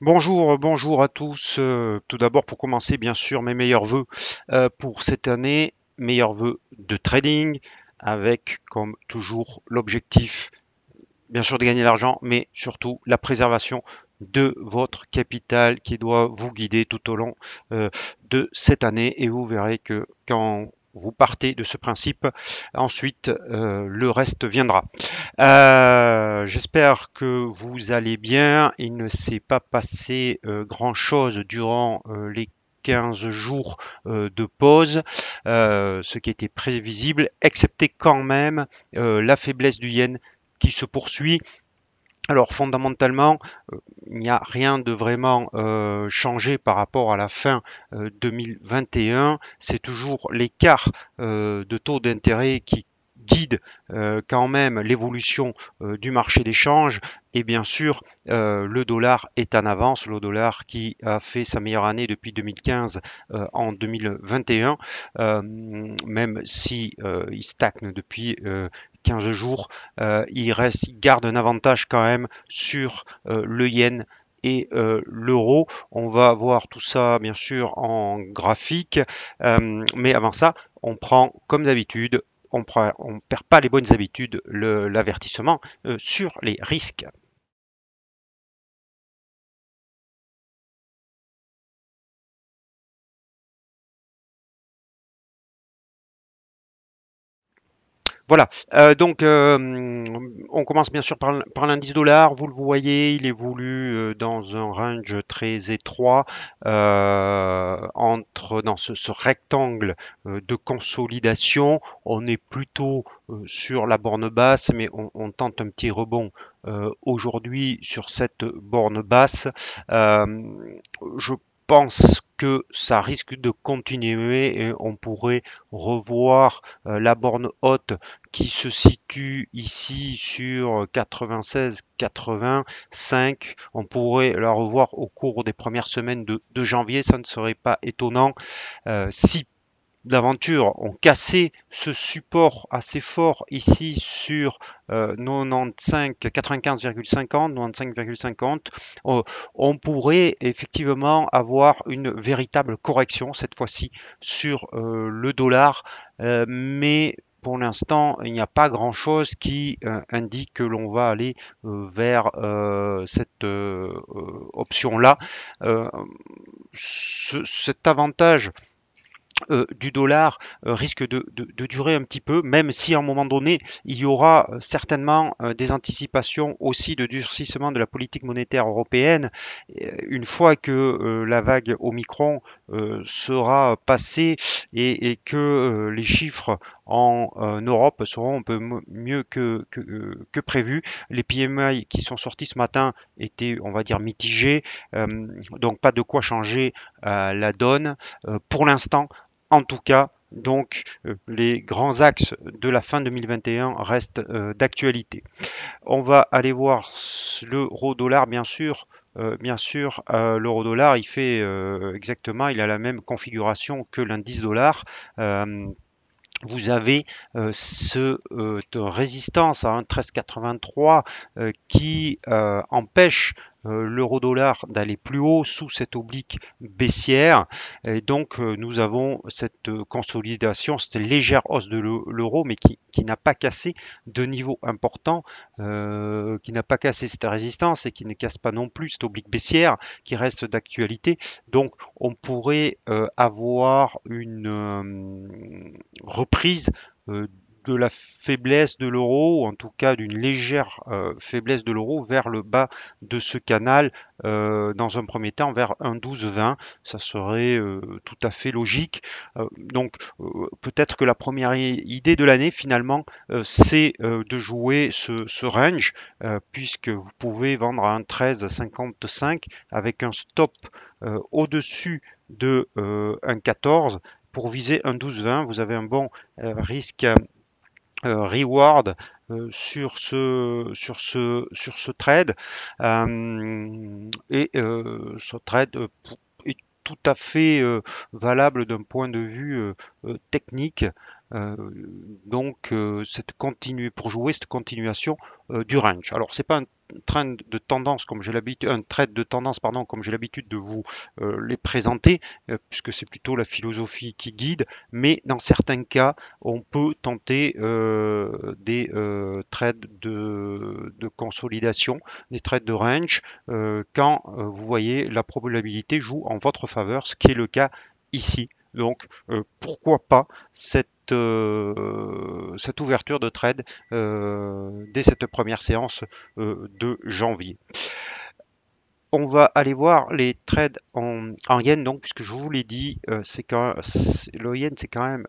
Bonjour à tous. Tout d'abord, pour commencer, bien sûr, mes meilleurs vœux pour cette année, meilleurs vœux de trading, avec comme toujours l'objectif, bien sûr, de gagner l'argent, mais surtout la préservation de votre capital qui doit vous guider tout au long de cette année. Et vous verrez que quand vous partez de ce principe, ensuite le reste viendra. J'espère que vous allez bien. Il ne s'est pas passé grand-chose durant les 15 jours de pause, ce qui était prévisible, excepté quand même la faiblesse du yen qui se poursuit. Alors fondamentalement, il n'y a rien de vraiment changé par rapport à la fin 2021. C'est toujours l'écart de taux d'intérêt qui guide quand même l'évolution du marché des changes. Et bien sûr, le dollar est en avance, le dollar qui a fait sa meilleure année depuis 2015 en 2021, même si il stagne depuis 15 jours, il garde un avantage quand même sur le yen et l'euro. On va voir tout ça bien sûr en graphique, mais avant ça, on prend comme d'habitude, on perd pas les bonnes habitudes, l'avertissement sur les risques. Voilà, on commence bien sûr par l'indice dollar. Vous le voyez, il évolue dans un range très étroit entre dans ce rectangle de consolidation. On est plutôt sur la borne basse, mais on tente un petit rebond aujourd'hui sur cette borne basse. Euh, je pense que ça risque de continuer et on pourrait revoir la borne haute qui se situe ici sur 96-85. On pourrait la revoir au cours des premières semaines de janvier, ça ne serait pas étonnant. Si d'aventure ont cassé ce support assez fort ici sur 95, 95,50, 95,50, on pourrait effectivement avoir une véritable correction cette fois-ci sur le dollar, mais pour l'instant, il n'y a pas grand-chose qui indique que l'on va aller vers cette option-là. Euh, Cet avantage du dollar risque de durer un petit peu, même si à un moment donné, il y aura certainement des anticipations aussi de durcissement de la politique monétaire européenne. Une fois que la vague Omicron sera passée et que les chiffres en Europe seront un peu mieux que prévu. Les PMI qui sont sortis ce matin étaient, on va dire, mitigés, donc pas de quoi changer la donne. Pour l'instant, en tout cas, donc les grands axes de la fin 2021 restent d'actualité. On va aller voir l'euro-dollar, bien sûr, l'euro-dollar, il fait exactement, il a la même configuration que l'indice dollar. Euh, Vous avez de résistance à 1,1383 qui empêche l'euro-dollar d'aller plus haut sous cette oblique baissière. Et donc, nous avons cette consolidation, cette légère hausse de l'euro, mais qui n'a pas cassé de niveau important, qui n'a pas cassé cette résistance et qui ne casse pas non plus cette oblique baissière qui reste d'actualité. Donc, on pourrait avoir une reprise de la faiblesse de l'euro, ou en tout cas d'une légère faiblesse de l'euro vers le bas de ce canal, dans un premier temps vers 1,1220. Ça serait tout à fait logique. Donc peut-être que la première idée de l'année finalement, c'est de jouer ce range, puisque vous pouvez vendre à 1,1355 avec un stop au-dessus de 1,14 pour viser un 12-20. Vous avez un bon risque reward sur ce trade. Ce trade est tout à fait valable d'un point de vue technique. Donc pour jouer cette continuation du range. Alors c'est pas un trend de tendance comme j'ai l'habitude, un trade de tendance pardon comme j'ai l'habitude de vous les présenter, puisque c'est plutôt la philosophie qui guide. Mais dans certains cas, on peut tenter des trades de consolidation, des trades de range, quand vous voyez la probabilité joue en votre faveur, ce qui est le cas ici. Donc pourquoi pas cette ouverture de trade dès cette première séance de janvier. On va aller voir les trades en yen, donc, puisque je vous l'ai dit, le yen c'est quand même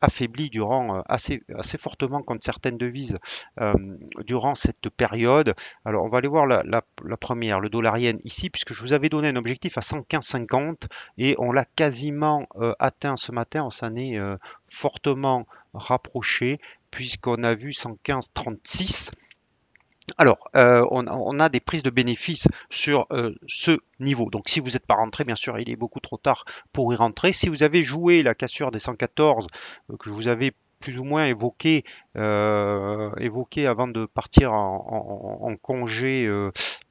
affaibli durant assez fortement contre certaines devises euh, durant cette période. Alors on va aller voir la première, le dollar yen ici, puisque je vous avais donné un objectif à 115,50 et on l'a quasiment atteint ce matin, on s'en est fortement rapproché puisqu'on a vu 115,36. Alors, on a des prises de bénéfices sur ce niveau. Donc, si vous n'êtes pas rentré, bien sûr, il est beaucoup trop tard pour y rentrer. Si vous avez joué la cassure des 114 que je vous avais plus ou moins évoqué avant de partir en congé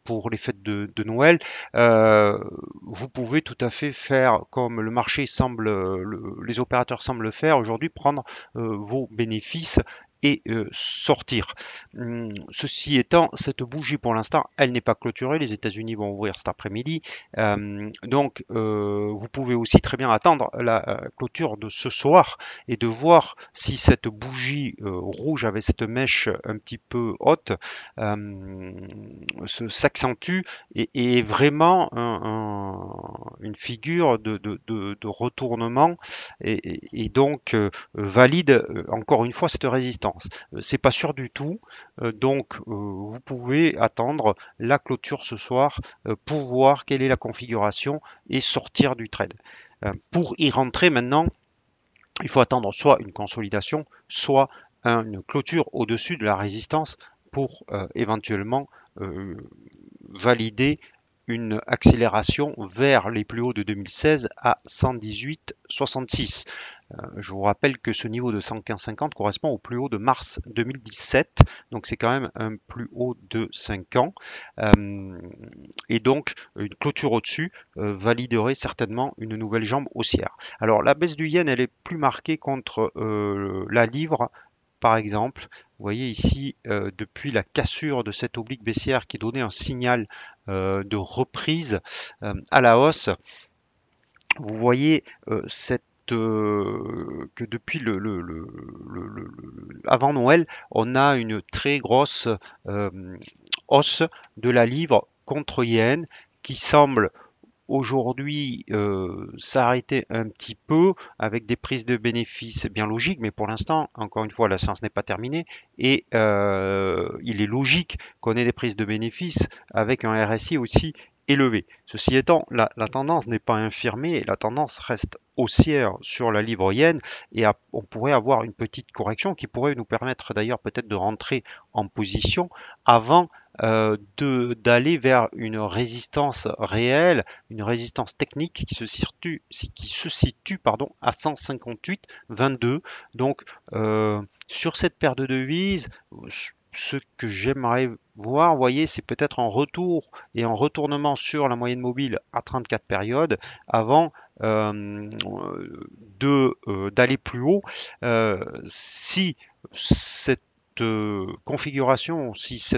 pour les fêtes de Noël, vous pouvez tout à fait faire comme le marché semble, les opérateurs semblent faire aujourd'hui, prendre vos bénéfices et sortir. Ceci étant, cette bougie pour l'instant, elle n'est pas clôturée. Les États-Unis vont ouvrir cet après-midi. Donc, vous pouvez aussi très bien attendre la clôture de ce soir et de voir si cette bougie rouge avec cette mèche un petit peu haute s'accentue et est vraiment une figure de retournement et donc valide encore une fois cette résistance. C'est pas sûr du tout, donc vous pouvez attendre la clôture ce soir pour voir quelle est la configuration et sortir du trade. Pour y rentrer maintenant, il faut attendre soit une consolidation, soit une clôture au-dessus de la résistance pour éventuellement euh, valider une accélération vers les plus hauts de 2016 à 118,66. Je vous rappelle que ce niveau de 115,50 correspond au plus haut de mars 2017, donc c'est quand même un plus haut de 5 ans. Et donc une clôture au-dessus validerait certainement une nouvelle jambe haussière. Alors la baisse du yen, elle est plus marquée contre la livre. Par exemple, vous voyez ici, depuis la cassure de cette oblique baissière qui donnait un signal de reprise à la hausse, vous voyez que depuis avant Noël, on a une très grosse hausse de la livre contre yen qui semble aujourd'hui s'arrêter un petit peu avec des prises de bénéfices bien logiques, mais pour l'instant, encore une fois, la séance n'est pas terminée et il est logique qu'on ait des prises de bénéfices avec un RSI aussi élevé. Ceci étant, la tendance n'est pas infirmée, la tendance reste haussière sur la livre yen et on pourrait avoir une petite correction qui pourrait nous permettre d'ailleurs peut-être de rentrer en position avant d'aller vers une résistance réelle, une résistance technique qui se situe pardon, à 158,22. Donc sur cette paire de devises, ce que j'aimerais voir, vous voyez, c'est peut-être un retour et un retournement sur la moyenne mobile à 34 périodes avant d'aller plus haut. Si cette configuration, si ce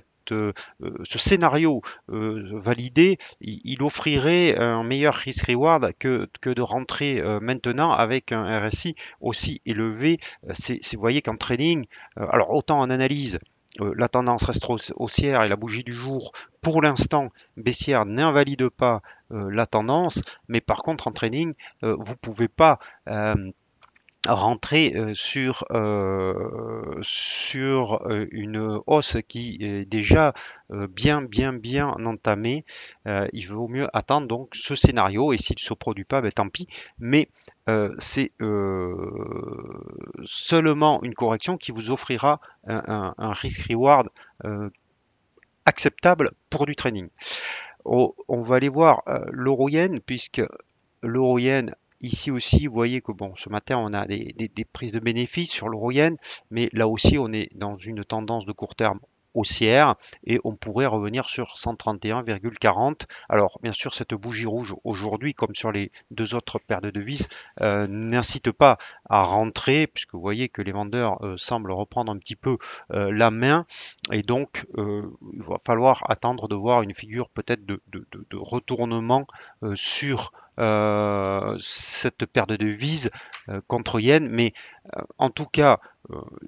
scénario validé, il offrirait un meilleur risk-reward que de rentrer maintenant avec un RSI aussi élevé. Vous voyez qu'en trading, alors autant en analyse, la tendance reste haussière et la bougie du jour, pour l'instant, baissière n'invalide pas la tendance, mais par contre en trading, vous ne pouvez pas rentrer sur une hausse qui est déjà bien entamée. Il vaut mieux attendre donc ce scénario et s'il ne se produit pas, ben, tant pis. Mais c'est seulement une correction qui vous offrira un risk-reward acceptable pour du trading. On va aller voir l'euro-yen puisque l'euro-yen ici aussi, vous voyez que bon, ce matin, on a des prises de bénéfices sur l'euro-yen, mais là aussi, on est dans une tendance de court terme haussière et on pourrait revenir sur 131,40. Alors, bien sûr, cette bougie rouge aujourd'hui, comme sur les deux autres paires de devises, n'incite pas à rentrer, puisque vous voyez que les vendeurs semblent reprendre un petit peu la main, et donc il va falloir attendre de voir une figure peut-être de retournement sur cette paire de devises contre yen, mais en tout cas,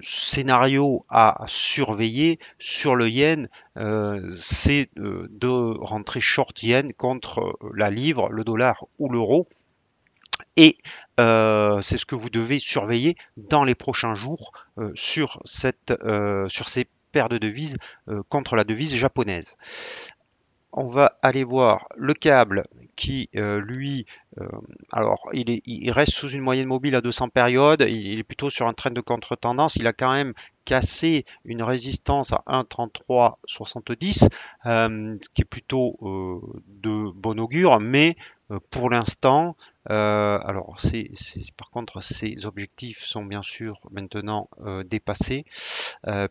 scénario à surveiller sur le yen, c'est de rentrer short yen contre la livre, le dollar ou l'euro. Et c'est ce que vous devez surveiller dans les prochains jours sur ces paires de devises contre la devise japonaise. On va aller voir le câble qui, lui, euh, alors il reste sous une moyenne mobile à 200 périodes, il est plutôt sur un trend de contre-tendance, il a quand même cassé une résistance à 1,3370, ce qui est plutôt de bon augure, mais pour l'instant, alors par contre ces objectifs sont bien sûr maintenant dépassés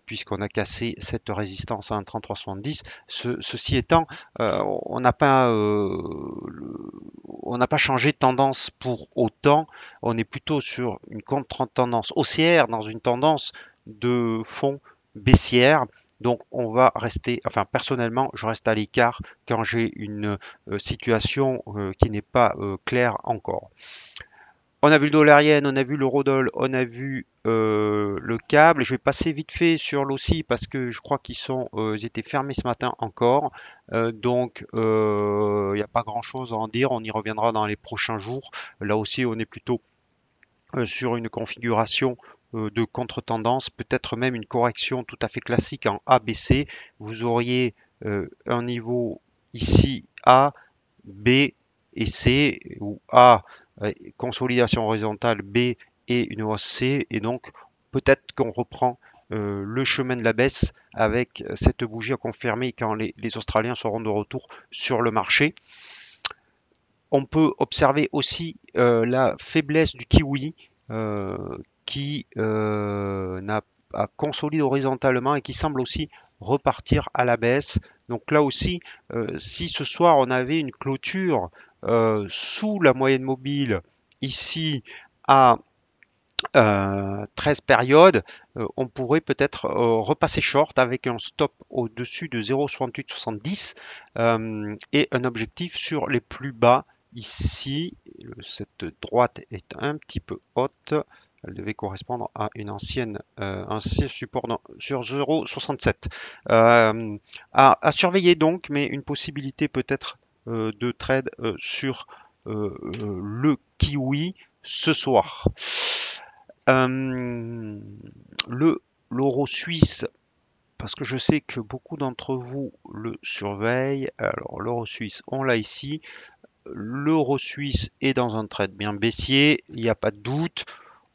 puisqu'on a cassé cette résistance à 1,3370. Ceci étant, on n'a pas, on n'a pas changé de tendance pour autant. On est plutôt sur une contre-tendance haussière dans une tendance de fond baissière. Donc on va rester, enfin personnellement, je reste à l'écart quand j'ai une situation qui n'est pas claire encore. On a vu le dollar yen, on a vu l'eurodoll, on a vu le câble. Je vais passer vite fait sur l'OSI parce que je crois ils étaient fermés ce matin encore. Donc il n'y a pas grand-chose à en dire. On y reviendra dans les prochains jours. Là aussi, on est plutôt sur une configuration de contre-tendance, peut-être même une correction tout à fait classique en ABC. Vous auriez un niveau ici A, B et C, ou A, consolidation horizontale, B et une hausse C, et donc peut-être qu'on reprend le chemin de la baisse avec cette bougie à confirmer quand les Australiens seront de retour sur le marché. On peut observer aussi la faiblesse du kiwi euh, qui a consolidé horizontalement et qui semble aussi repartir à la baisse. Donc là aussi, si ce soir on avait une clôture sous la moyenne mobile ici à 13 périodes, on pourrait peut-être repasser short avec un stop au-dessus de 0,6870 et un objectif sur les plus bas ici. Cette droite est un petit peu haute. Elle devait correspondre à une ancienne, ancien support sur 0,67. À surveiller donc, mais une possibilité peut-être de trade sur le kiwi ce soir. Le l'euro suisse, parce que je sais que beaucoup d'entre vous le surveillent. Alors l'euro suisse, on l'a ici. L'euro suisse est dans un trade bien baissier, il n'y a pas de doute.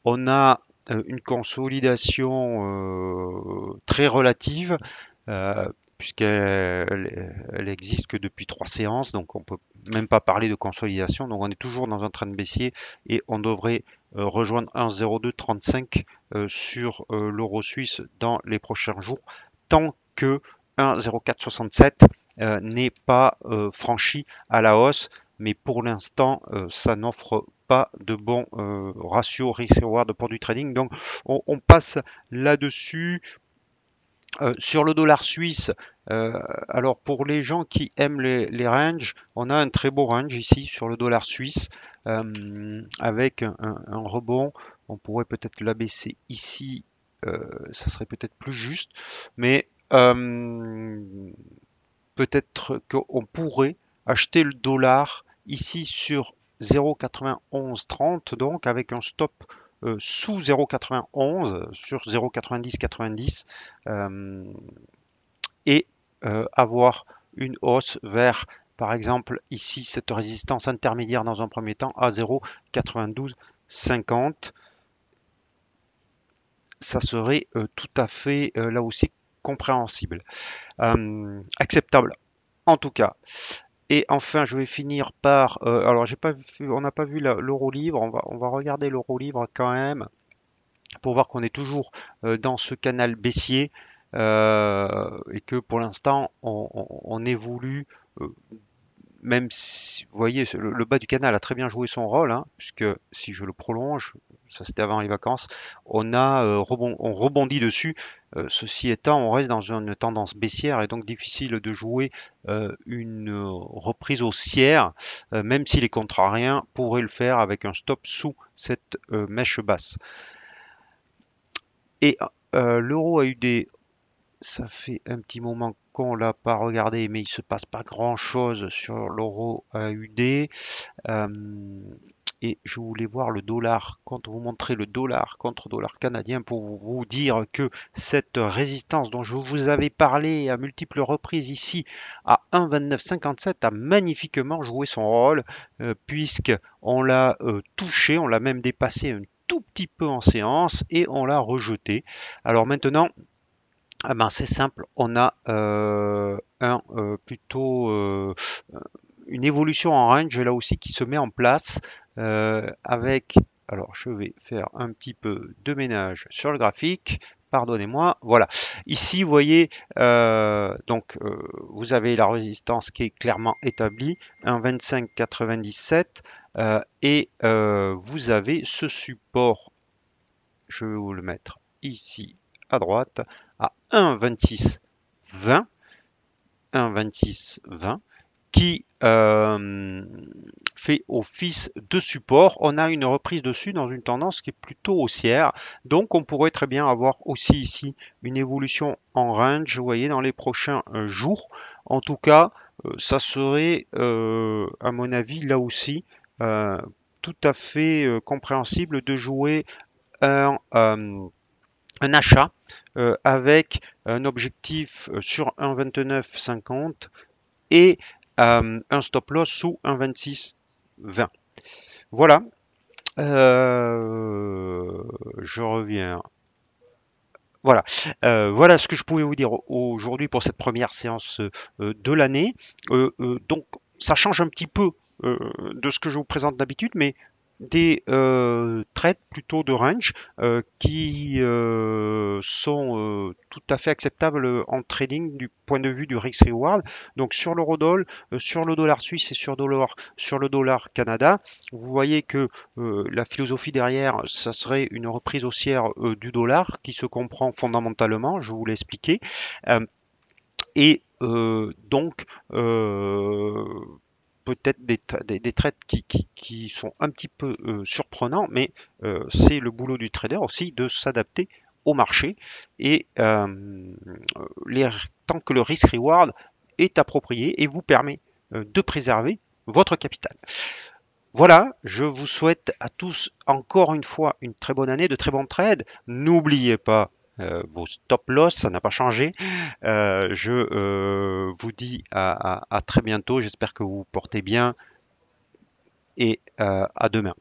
On a une consolidation très relative, puisqu'elle existe que depuis 3 séances, donc on peut même pas parler de consolidation. Donc on est toujours dans un trend baissier et on devrait rejoindre 1,0235 sur l'euro suisse dans les prochains jours, tant que 1,0467 n'est pas franchi à la hausse. Mais pour l'instant, ça n'offre pas de bons ratios risk-reward pour du trading. Donc on passe là-dessus. Sur le dollar suisse, alors pour les gens qui aiment les ranges, on a un très beau range ici sur le dollar suisse avec un rebond. On pourrait peut-être l'abaisser ici, ça serait peut-être plus juste, mais peut-être qu'on pourrait acheter le dollar ici sur 0,9130, donc avec un stop sous 0,91 sur 0,9090 et avoir une hausse vers, par exemple, ici cette résistance intermédiaire dans un premier temps à 0,9250. Ça serait tout à fait là aussi compréhensible, acceptable en tout cas. Et enfin, je vais finir par. Alors, j'ai pas vu, on n'a pas vu l'euro livre. On va regarder l'euro livre quand même pour voir qu'on est toujours dans ce canal baissier et que pour l'instant, on évolue. euh, Même si, vous voyez, le bas du canal a très bien joué son rôle, hein, puisque si je le prolonge, ça c'était avant les vacances, on rebondit dessus. Ceci étant, on reste dans une tendance baissière et donc difficile de jouer une reprise haussière, même si les contrariens pourraient le faire avec un stop sous cette mèche basse. Et l'euro AUD, ça fait un petit moment qu'on l'a pas regardé, mais il se passe pas grand-chose sur l'euro AUD. Euh, et je voulais voir le dollar, quand vous montrer le dollar contre dollar canadien pour vous dire que cette résistance dont je vous avais parlé à multiples reprises ici à 1,2957 a magnifiquement joué son rôle puisque on l'a touché, on l'a même dépassé un tout petit peu en séance et on l'a rejeté. Alors maintenant, ah ben c'est simple, on a plutôt une évolution en range là aussi qui se met en place avec, alors je vais faire un petit peu de ménage sur le graphique, pardonnez-moi, voilà. Ici, vous voyez, vous avez la résistance qui est clairement établie, 1,2597 et vous avez ce support, je vais vous le mettre ici à droite, à 1,2620, 1,2620 qui fait office de support. On a une reprise dessus dans une tendance qui est plutôt haussière. Donc on pourrait très bien avoir aussi ici une évolution en range, vous voyez, dans les prochains jours. En tout cas, ça serait, à mon avis, là aussi, euh, tout à fait compréhensible de jouer un achat avec un objectif sur 1,2950 et un stop loss sous 1,2620. Voilà, je reviens. Voilà, voilà ce que je pouvais vous dire aujourd'hui pour cette première séance de l'année. Donc, ça change un petit peu de ce que je vous présente d'habitude, mais des trades plutôt de range qui sont tout à fait acceptables en trading du point de vue du risk reward. Donc sur l'eurodoll, sur le dollar suisse et sur le dollar Canada, vous voyez que la philosophie derrière, ça serait une reprise haussière du dollar qui se comprend fondamentalement, je vous l'ai expliqué. Euh, et donc, peut-être des trades qui sont un petit peu surprenants, mais c'est le boulot du trader aussi de s'adapter au marché et tant que le risk-reward est approprié et vous permet de préserver votre capital. Voilà, je vous souhaite à tous encore une fois une très bonne année, de très bons trades. N'oubliez pas vos stop loss, ça n'a pas changé. Je vous dis à très bientôt. J'espère que vous vous portez bien et à demain.